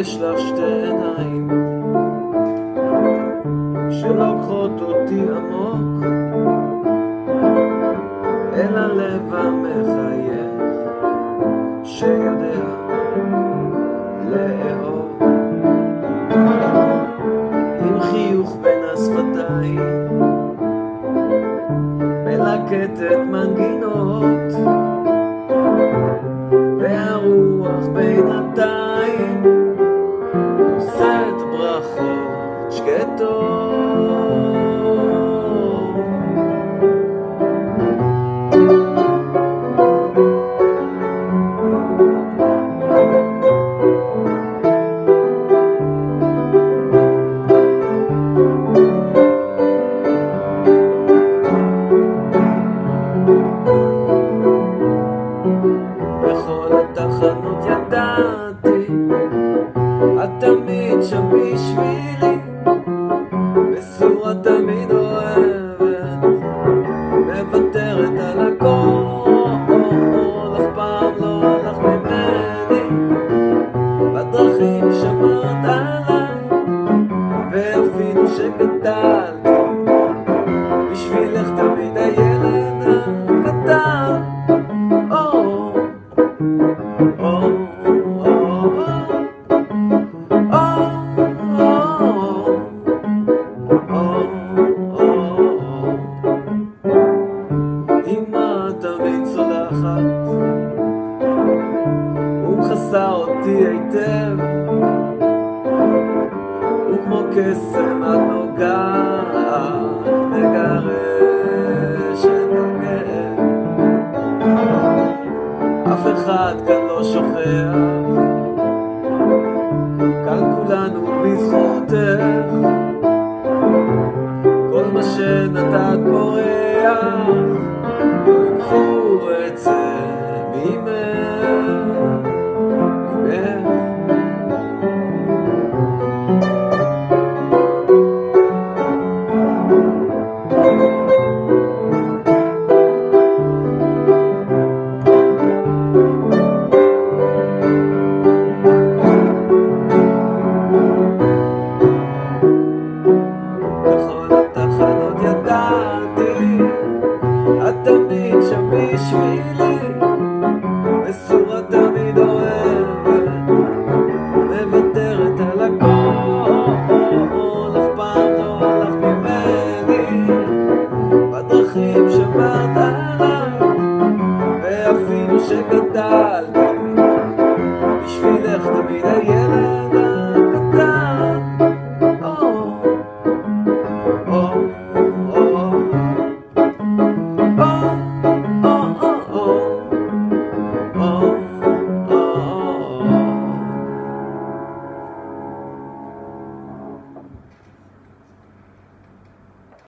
יש לך שתי עיניים שלוקחות אותי עמוק אל הלב המחייך שיודע לאהוב, עם חיוך בין השפתיים מלקטת מנגינות והרוח בינתיים נושאת ברכות שקטות. בכל התחנות ידעתי, את תמיד שם בשבילי, בסורה תמיד אוהבת, מוותרת על הכל, אף פעם לא הלך ממני, בדרכים שמרת עליי, ואפילו שגדלתי, בשבילך תמיד הילד הקטן. אמא תמיד צולחת ומכסה אותי היטב, וכמו קסם את נוגעת מגרש את הכאב. אף אחד כאן לא שוכח, כאן כולנו בזכותך, כל מה שנתת פורח, לא יקחו את זה ממך. את תמיד שם בשבילי, בסורה תמיד אוהבת, מוותרת על הכל, אף פעם לא הלך ממני, בדרכים שמרת עליי, ואפילו שגדלתי, בשבילך תמיד הילד